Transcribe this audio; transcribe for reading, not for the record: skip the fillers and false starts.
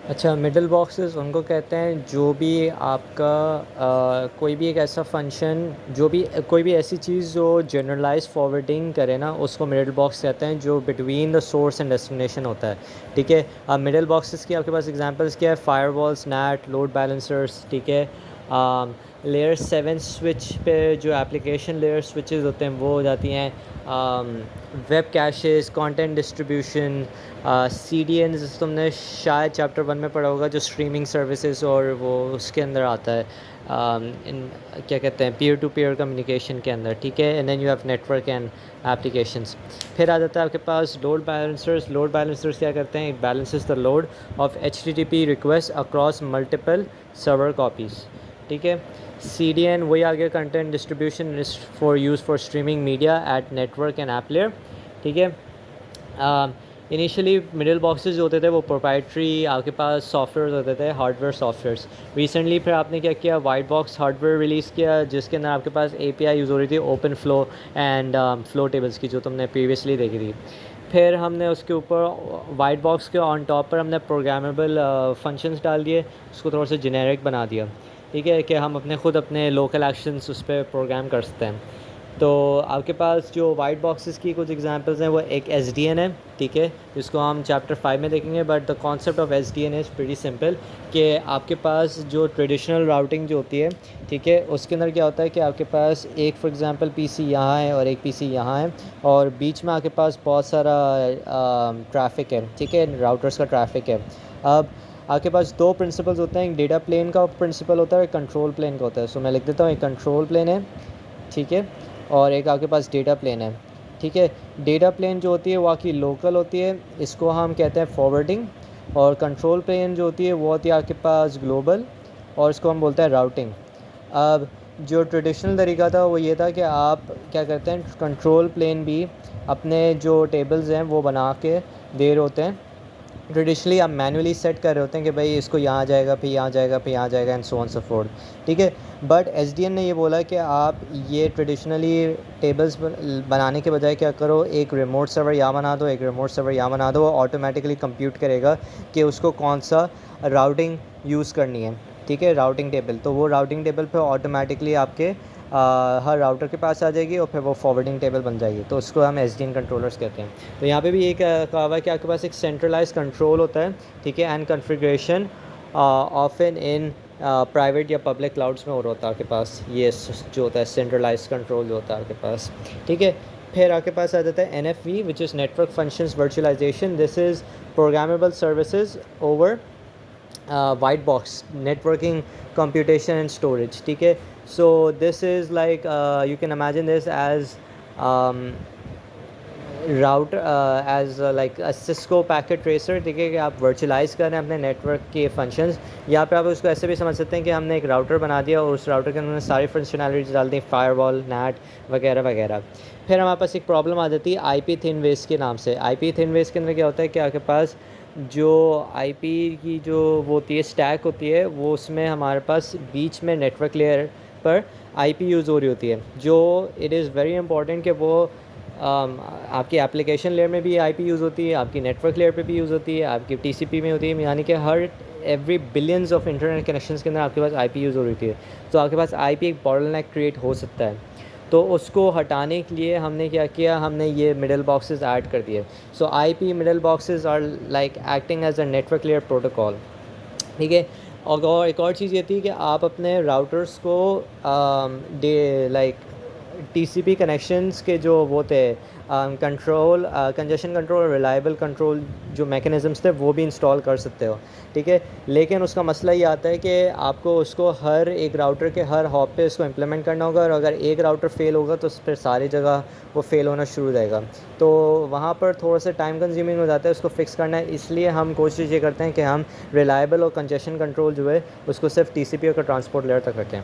अच्छा, middle boxes उनको कहते हैं जो भी आपका कोई भी एक ऐसा फंक्शन, जो भी कोई भी ऐसी चीज़ जो जनरलाइज फॉरवर्डिंग करे ना, उसको मिडल बॉक्स कहते हैं, जो between the source and destination होता है। ठीक है, अब मिडल बॉक्सेस की आपके पास एग्जांपल्स क्या है? Firewalls, NAT, load balancers. ठीक है, लेयर 7 स्विच पे जो एप्लीकेशन लेयर स्विचेस होते हैं वो हो जाती हैं। Web caches, content distribution, C D N, तुमने शायद चैप्टर 1 में पढ़ा होगा, जो स्ट्रीमिंग सर्विसेज और वो उसके अंदर आता है, इन क्या कहते हैं, पीयर टू पीयर कम्युनिकेशन के अंदर। ठीक है, and then you have network and applications. फिर आ जाता है आपके पास लोड बैलेंसर्स। लोड बैलेंसर्स क्या करते हैं? It balances the load of HTTP request across multiple server copies. ठीक है, CDN वही आ गया, content distribution is for use for streaming media at network and app layer. ठीक है, इनिशियली मिडिल बॉक्सेस जो होते थे वो प्रोप्राइटरी आपके पास सॉफ्टवेयर होते थे, हार्डवेयर सॉफ्टवेयर्स। रिसेंटली फिर आपने क्या किया? वाइट बॉक्स हार्डवेयर रिलीज़ किया, जिसके अंदर आपके पास API यूज़ हो रही थी, open flow and flow tables की, जो तुमने प्रीवियसली देखी थी। फिर हमने उसके ऊपर वाइट बॉक्स के ऑन टॉप पर हमने प्रोग्रामेबल फंक्शंस डाल दिए, उसको थोड़ा सा जेनेरिक बना दिया। ठीक है, कि हम अपने खुद अपने लोकल एक्शंस उस पर प्रोग्राम कर सकते हैं। तो आपके पास जो वाइट बॉक्सेस की कुछ एग्जांपल्स हैं, वो एक SDN है। ठीक है, जिसको हम चैप्टर 5 में देखेंगे, but the concept of SDN is pretty simple, कि आपके पास जो ट्रेडिशनल राउटिंग जो होती है, ठीक है, उसके अंदर क्या होता है कि आपके पास एक फॉर एग्जांपल PC यहाँ है और एक PC यहाँ है, और बीच में आपके पास बहुत सारा ट्रैफिक है। ठीक है, राउटर्स का ट्रैफिक है। अब आपके पास दो प्रिंसिपल्स होते हैं, एक डेटा प्लेन का प्रिंसिपल होता है, एक कंट्रोल प्लेन का होता है। सो मैं लिख देता हूँ, एक कंट्रोल प्लेन है, ठीक है, और एक आपके पास डेटा प्लेन है। ठीक है, डेटा प्लेन जो होती है वो आपकी लोकल होती है, इसको हम कहते हैं फॉरवर्डिंग। और कंट्रोल प्लेन जो होती है वो होती है आपके पास ग्लोबल, और इसको हम बोलते हैं राउटिंग। अब जो ट्रेडिशनल तरीका था वो ये था कि आप क्या करते हैं, कंट्रोल प्लेन भी अपने जो टेबल्स हैं वो बना के दे रहे होते हैं। ट्रेडिशनली आप मैनुअली सेट कर रहे होते हैं कि भाई इसको यहाँ जाएगा, फिर यहाँ जाएगा, फिर यहाँ जाएगा, and so on so fourth. ठीक है, बट SDN ने ये बोला कि आप ये ट्रेडिशनली टेबल्स बनाने के बजाय क्या करो, एक रिमोट सर्वर यहाँ बना दो, एक रिमोट सर्वर यहाँ बना दो, वो ऑटोमेटिकली कंप्यूट करेगा कि उसको कौन सा राउटिंग यूज़ करनी है। ठीक है, राउटिंग टेबल, तो वो राउटिंग टेबल पे ऑटोमेटिकली आपके हर राउटर के पास आ जाएगी, और फिर वो फॉरवर्डिंग टेबल बन जाएगी। तो उसको हम SDN कंट्रोलर्स कहते हैं। तो यहाँ पे भी एक कहा हुआ है कि आपके पास एक सेंट्रलाइज कंट्रोल होता है। ठीक है, and configuration often in private या पब्लिक क्लाउड्स में, और होता है आपके पास ये जो होता है सेंट्रलाइज कंट्रोल जो होता है आपके पास। ठीक है, फिर आपके पास आ जाता है NFV, which is network functions virtualisation. This is programmable services over white box networking, computation and storage. ठीक है, so this is like you can imagine this as um, router as like a Cisco packet tracer। ठीक है, कि आप virtualise कर रहे हैं अपने नेटवर्क के फंक्शंस। यहाँ पे आप उसको ऐसे भी समझ सकते हैं कि हमने एक राउटर बना दिया और उस राउटर के अंदर सारी फंक्शनैलिटीज डाल दी, फायरवॉल, नैट वगैरह वगैरह। फिर हमारे पास एक प्रॉब्लम आ जाती है IP थिन वेस्ट के नाम से। IP थिन वेस्ट के अंदर क्या होता है कि आपके पास जो IP की जो वो होती है, स्टैक होती है, वो उसमें हमारे पास बीच में नेटवर्क लेयर पर IP यूज़ हो रही होती है, जो इट इज़ वेरी इंपॉर्टेंट कि वो आपकी एप्लीकेशन लेयर में भी IP यूज़ होती है, आपकी नेटवर्क लेयर पे भी यूज़ होती है, आपकी TCP में होती है, यानी कि हर every billions of internet connections के अंदर आपके पास IP यूज़ हो रही है। तो आपके पास IP एक बॉटलनेक क्रिएट हो सकता है। तो उसको हटाने के लिए हमने क्या किया, हमने ये मिडल बॉक्सेस ऐड कर दिए। So IP middle boxes are like acting as a network layer protocol. ठीक है, और एक और चीज़ ये थी कि आप अपने राउटर्स को लाइक TCP कनेक्शंस के जो वो थे, control, congestion control, reliable control जो मैकेनिज़म्स थे, वो भी इंस्टॉल कर सकते हो। ठीक है, लेकिन उसका मसला ये आता है कि आपको उसको हर एक राउटर के हर हॉप पे इसको इम्प्लीमेंट करना होगा, और अगर एक राउटर फेल होगा तो फिर सारी जगह वो फेल होना शुरू हो जाएगा। तो वहाँ पर थोड़ा सा टाइम कंज्यूमिंग हो जाता है उसको फिक्स करना है। इसलिए हम कोशिश ये करते हैं कि हम रिलायबल और कंजेशन कंट्रोल जो है उसको सिर्फ TCP और ट्रांसपोर्ट लेयर तक रखें।